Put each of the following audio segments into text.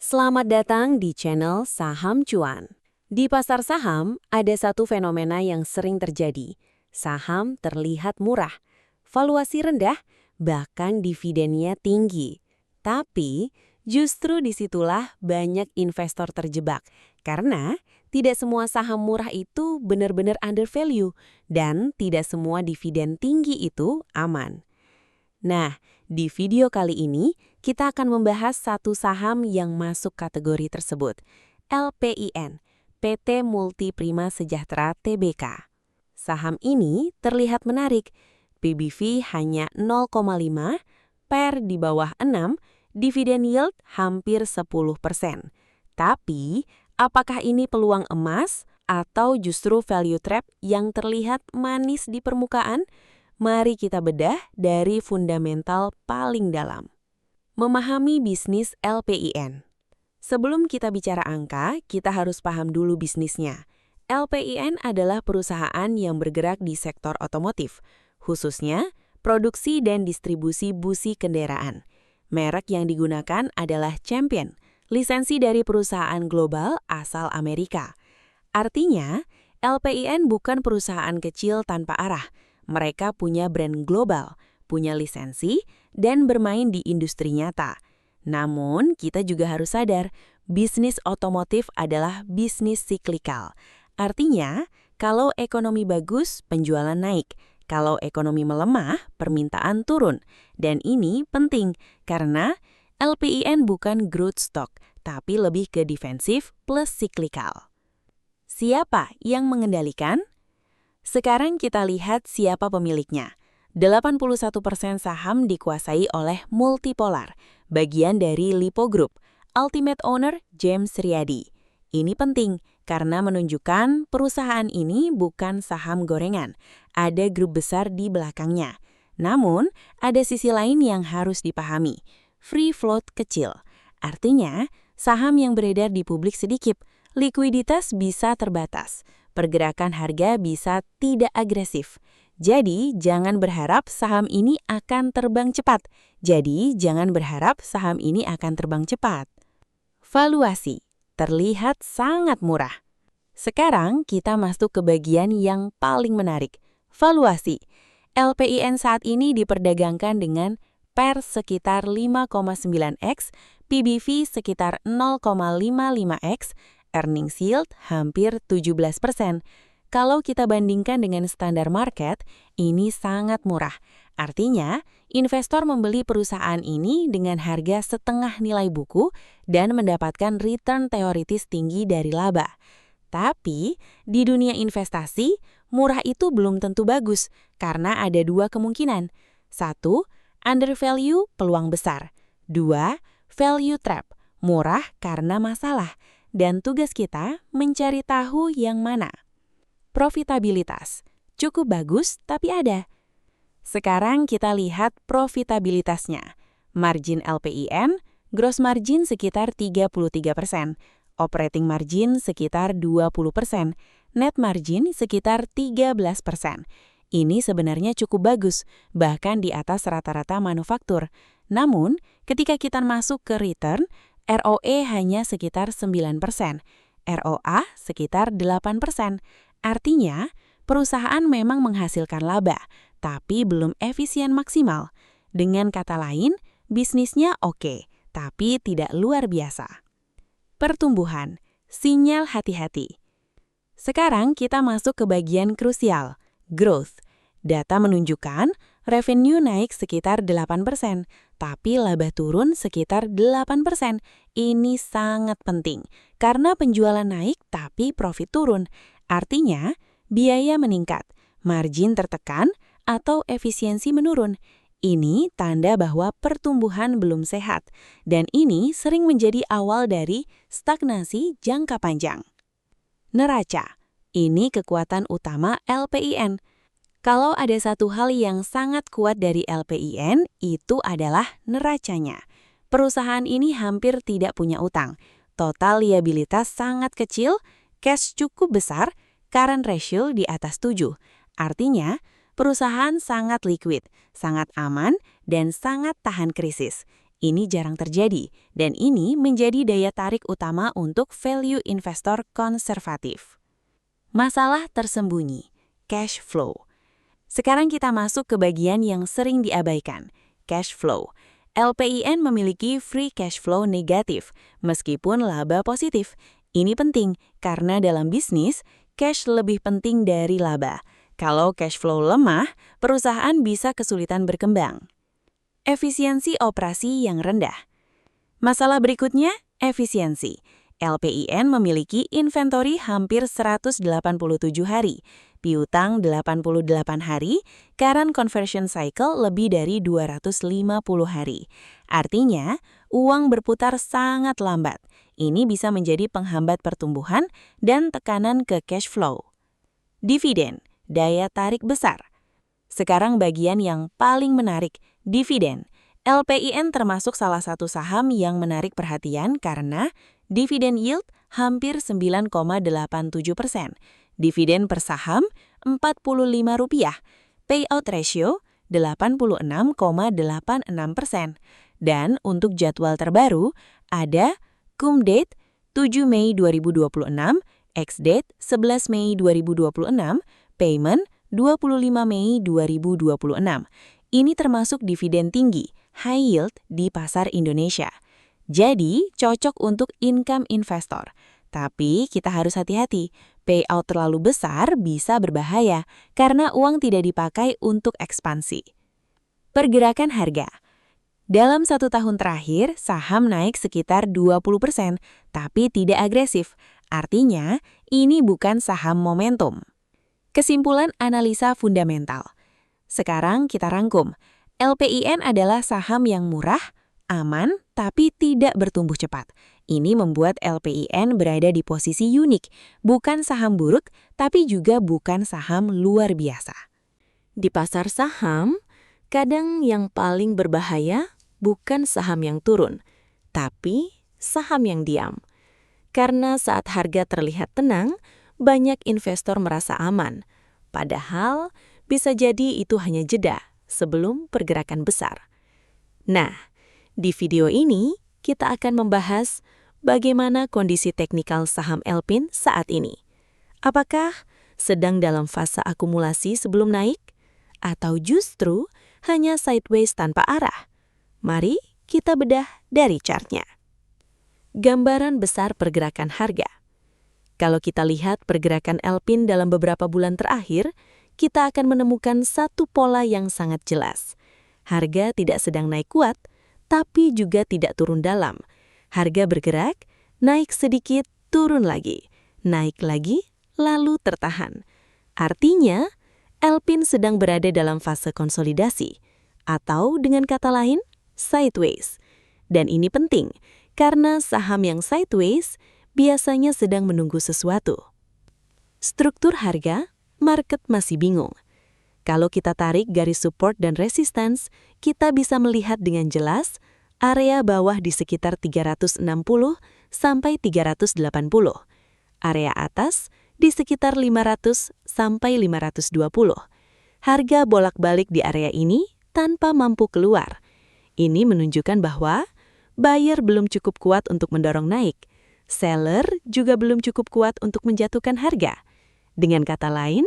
Selamat datang di channel Saham Cuan. Di pasar saham, ada satu fenomena yang sering terjadi. Saham terlihat murah, valuasi rendah, bahkan dividennya tinggi. Tapi, justru disitulah banyak investor terjebak. Karena tidak semua saham murah itu benar-benar undervalue, dan tidak semua dividen tinggi itu aman. Nah, di video kali ini, kita akan membahas satu saham yang masuk kategori tersebut, LPIN, PT Multiprima Sejahtera Tbk. Saham ini terlihat menarik, PBV hanya 0,5, PER di bawah 6, dividen yield hampir 10%. Tapi, apakah ini peluang emas atau justru value trap yang terlihat manis di permukaan? Mari kita bedah dari fundamental paling dalam. Memahami bisnis LPIN. Sebelum kita bicara angka, kita harus paham dulu bisnisnya. LPIN adalah perusahaan yang bergerak di sektor otomotif, khususnya produksi dan distribusi busi kendaraan. Merek yang digunakan adalah Champion, lisensi dari perusahaan global asal Amerika. Artinya, LPIN bukan perusahaan kecil tanpa arah. Mereka punya brand global, punya lisensi, dan bermain di industri nyata. Namun, kita juga harus sadar, bisnis otomotif adalah bisnis siklikal. Artinya, kalau ekonomi bagus, penjualan naik. Kalau ekonomi melemah, permintaan turun. Dan ini penting, karena LPIN bukan growth stock, tapi lebih ke defensif plus siklikal. Siapa yang mengendalikan? Sekarang kita lihat siapa pemiliknya. 81% saham dikuasai oleh Multipolar, bagian dari Lipo Group. Ultimate owner James Riyadi. Ini penting karena menunjukkan perusahaan ini bukan saham gorengan. Ada grup besar di belakangnya. Namun, ada sisi lain yang harus dipahami. Free float kecil. Artinya, saham yang beredar di publik sedikit. Likuiditas bisa terbatas. Pergerakan harga bisa tidak agresif. Jadi, jangan berharap saham ini akan terbang cepat. Valuasi terlihat sangat murah. Sekarang kita masuk ke bagian yang paling menarik. Valuasi. LPIN saat ini diperdagangkan dengan PER sekitar 5,9x, PBV sekitar 0,55x, earnings yield hampir 17%. Kalau kita bandingkan dengan standar market, ini sangat murah. Artinya, investor membeli perusahaan ini dengan harga setengah nilai buku dan mendapatkan return teoritis tinggi dari laba. Tapi, di dunia investasi, murah itu belum tentu bagus karena ada dua kemungkinan. 1. Undervalue peluang besar. 2. Value trap, murah karena masalah. Dan tugas kita mencari tahu yang mana. Profitabilitas. Cukup bagus, tapi ada. Sekarang kita lihat profitabilitasnya. Margin LPIN, gross margin sekitar 33%, operating margin sekitar 20%, net margin sekitar 13%. Ini sebenarnya cukup bagus, bahkan di atas rata-rata manufaktur. Namun, ketika kita masuk ke return, ROE hanya sekitar 9%, ROA sekitar 8%. Artinya, perusahaan memang menghasilkan laba, tapi belum efisien maksimal. Dengan kata lain, bisnisnya oke, tapi tidak luar biasa. Pertumbuhan, sinyal hati-hati. Sekarang kita masuk ke bagian krusial, growth. Data menunjukkan revenue naik sekitar 8%, tapi laba turun sekitar 8%. Ini sangat penting, karena penjualan naik tapi profit turun. Artinya, biaya meningkat, margin tertekan, atau efisiensi menurun. Ini tanda bahwa pertumbuhan belum sehat, dan ini sering menjadi awal dari stagnasi jangka panjang. Neraca, ini kekuatan utama LPIN. Kalau ada satu hal yang sangat kuat dari LPIN, itu adalah neracanya. Perusahaan ini hampir tidak punya utang. Total liabilitas sangat kecil, cash cukup besar, current ratio di atas 7. Artinya, perusahaan sangat liquid, sangat aman, dan sangat tahan krisis. Ini jarang terjadi, dan ini menjadi daya tarik utama untuk value investor konservatif. Masalah tersembunyi, cash flow. Sekarang kita masuk ke bagian yang sering diabaikan, cash flow. LPIN memiliki free cash flow negatif, meskipun laba positif. Ini penting, karena dalam bisnis, cash lebih penting dari laba. Kalau cash flow lemah, perusahaan bisa kesulitan berkembang. Efisiensi operasi yang rendah. Masalah berikutnya, efisiensi. LPIN memiliki inventory hampir 187 hari, piutang 88 hari, current conversion cycle lebih dari 250 hari. Artinya, uang berputar sangat lambat. Ini bisa menjadi penghambat pertumbuhan dan tekanan ke cash flow. Dividen, daya tarik besar. Sekarang bagian yang paling menarik, dividen. LPIN termasuk salah satu saham yang menarik perhatian karena dividen yield hampir 9,87%. Dividen per saham Rp45, payout ratio 86,86%. Dan untuk jadwal terbaru, ada cum date 7 Mei 2026, ex date 11 Mei 2026, payment 25 Mei 2026. Ini termasuk dividen tinggi, high yield di pasar Indonesia. Jadi, cocok untuk income investor. Tapi kita harus hati-hati, payout terlalu besar bisa berbahaya karena uang tidak dipakai untuk ekspansi. Pergerakan harga. Dalam 1 tahun terakhir, saham naik sekitar 20%, tapi tidak agresif. Artinya, ini bukan saham momentum. Kesimpulan analisa fundamental. Sekarang kita rangkum. LPIN adalah saham yang murah, aman, tapi tidak bertumbuh cepat. Ini membuat LPIN berada di posisi unik, bukan saham buruk, tapi juga bukan saham luar biasa. Di pasar saham, kadang yang paling berbahaya bukan saham yang turun, tapi saham yang diam. Karena saat harga terlihat tenang, banyak investor merasa aman. Padahal, bisa jadi itu hanya jeda sebelum pergerakan besar. Nah, di video ini kita akan membahas bagaimana kondisi teknikal saham LPIN saat ini. Apakah sedang dalam fase akumulasi sebelum naik? Atau justru hanya sideways tanpa arah? Mari kita bedah dari chartnya. Gambaran besar pergerakan harga. Kalau kita lihat pergerakan LPIN dalam beberapa bulan terakhir, kita akan menemukan satu pola yang sangat jelas. Harga tidak sedang naik kuat, tapi juga tidak turun dalam. Harga bergerak, naik sedikit, turun lagi, naik lagi, lalu tertahan. Artinya, LPIN sedang berada dalam fase konsolidasi, atau dengan kata lain, sideways. Dan ini penting, karena saham yang sideways biasanya sedang menunggu sesuatu. Struktur harga, market masih bingung. Kalau kita tarik garis support dan resistance, kita bisa melihat dengan jelas area bawah di sekitar 360 sampai 380. Area atas di sekitar 500 sampai 520. Harga bolak-balik di area ini tanpa mampu keluar. Ini menunjukkan bahwa buyer belum cukup kuat untuk mendorong naik. Seller juga belum cukup kuat untuk menjatuhkan harga. Dengan kata lain,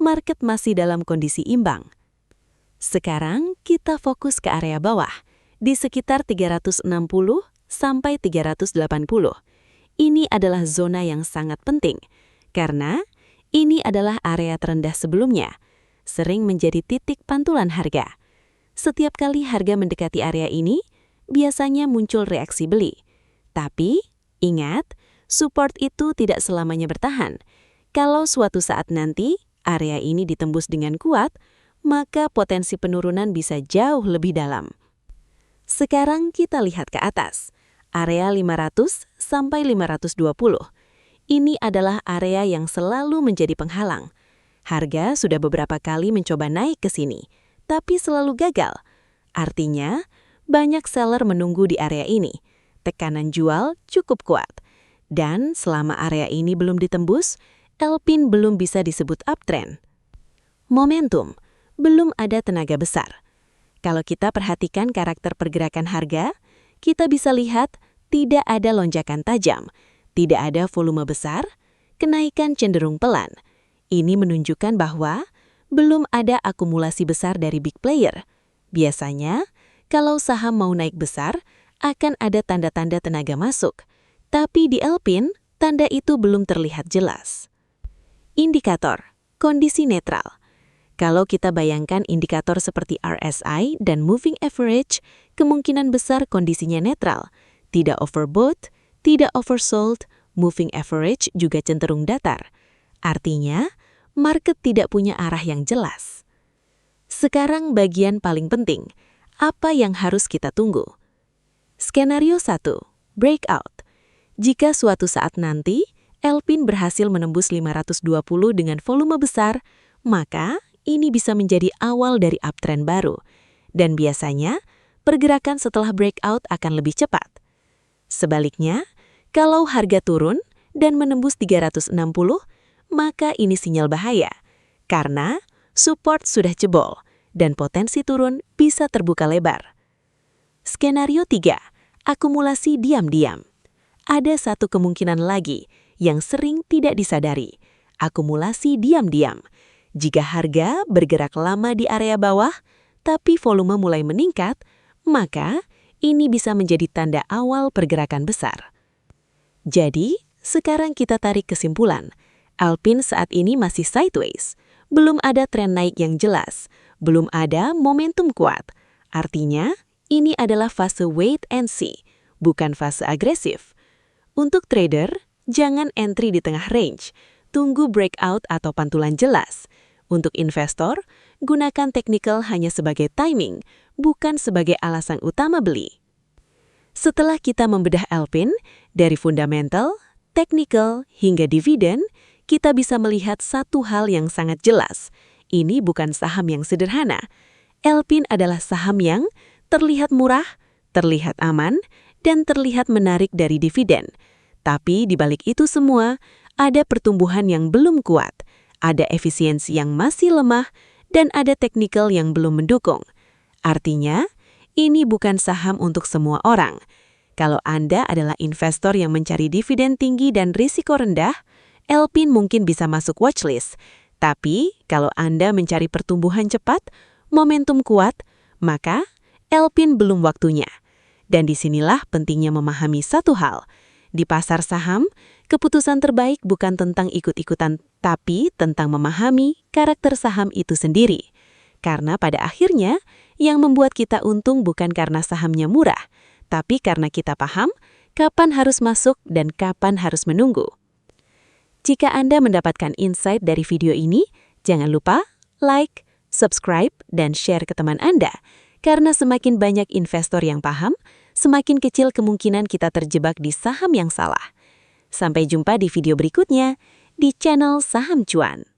market masih dalam kondisi imbang. Sekarang kita fokus ke area bawah, di sekitar 360 sampai 380. Ini adalah zona yang sangat penting, karena ini adalah area terendah sebelumnya, sering menjadi titik pantulan harga. Setiap kali harga mendekati area ini, biasanya muncul reaksi beli. Tapi, ingat, support itu tidak selamanya bertahan. Kalau suatu saat nanti area ini ditembus dengan kuat, maka potensi penurunan bisa jauh lebih dalam. Sekarang kita lihat ke atas, area 500 sampai 520. Ini adalah area yang selalu menjadi penghalang. Harga sudah beberapa kali mencoba naik ke sini, tapi selalu gagal. Artinya, banyak seller menunggu di area ini. Tekanan jual cukup kuat. Dan selama area ini belum ditembus, LPIN belum bisa disebut uptrend. Momentum, belum ada tenaga besar. Kalau kita perhatikan karakter pergerakan harga, kita bisa lihat tidak ada lonjakan tajam, tidak ada volume besar, kenaikan cenderung pelan. Ini menunjukkan bahwa belum ada akumulasi besar dari big player. Biasanya, kalau saham mau naik besar, akan ada tanda-tanda tenaga masuk. Tapi di Alpine, tanda itu belum terlihat jelas. Indikator, kondisi netral. Kalau kita bayangkan indikator seperti RSI dan Moving Average, kemungkinan besar kondisinya netral. Tidak overbought, tidak oversold, Moving Average juga cenderung datar. Artinya, market tidak punya arah yang jelas. Sekarang bagian paling penting, apa yang harus kita tunggu? Skenario 1, breakout. Jika suatu saat nanti, Alpine berhasil menembus 520 dengan volume besar, maka ini bisa menjadi awal dari uptrend baru. Dan biasanya, pergerakan setelah breakout akan lebih cepat. Sebaliknya, kalau harga turun dan menembus 360, maka ini sinyal bahaya. Karena support sudah jebol dan potensi turun bisa terbuka lebar. Skenario 3, akumulasi diam-diam. Ada satu kemungkinan lagi yang sering tidak disadari, akumulasi diam-diam. Jika harga bergerak lama di area bawah, tapi volume mulai meningkat, maka ini bisa menjadi tanda awal pergerakan besar. Jadi, sekarang kita tarik kesimpulan. Alpine saat ini masih sideways. Belum ada tren naik yang jelas. Belum ada momentum kuat. Artinya, ini adalah fase wait and see, bukan fase agresif. Untuk trader, jangan entry di tengah range. Tunggu breakout atau pantulan jelas. Untuk investor, gunakan technical hanya sebagai timing, bukan sebagai alasan utama beli. Setelah kita membedah Alpine, dari fundamental, technical, hingga dividen, kita bisa melihat satu hal yang sangat jelas. Ini bukan saham yang sederhana. Alpine adalah saham yang terlihat murah, terlihat aman, dan terlihat menarik dari dividen. Tapi di balik itu semua, ada pertumbuhan yang belum kuat, ada efisiensi yang masih lemah, dan ada technical yang belum mendukung. Artinya, ini bukan saham untuk semua orang. Kalau Anda adalah investor yang mencari dividen tinggi dan risiko rendah, Alpine mungkin bisa masuk watchlist. Tapi, kalau Anda mencari pertumbuhan cepat, momentum kuat, maka Alpine belum waktunya. Dan disinilah pentingnya memahami satu hal. Di pasar saham, keputusan terbaik bukan tentang ikut-ikutan, tapi tentang memahami karakter saham itu sendiri. Karena pada akhirnya, yang membuat kita untung bukan karena sahamnya murah, tapi karena kita paham kapan harus masuk dan kapan harus menunggu. Jika Anda mendapatkan insight dari video ini, jangan lupa like, subscribe, dan share ke teman Anda. Karena semakin banyak investor yang paham, semakin kecil kemungkinan kita terjebak di saham yang salah. Sampai jumpa di video berikutnya di channel Saham Cuan.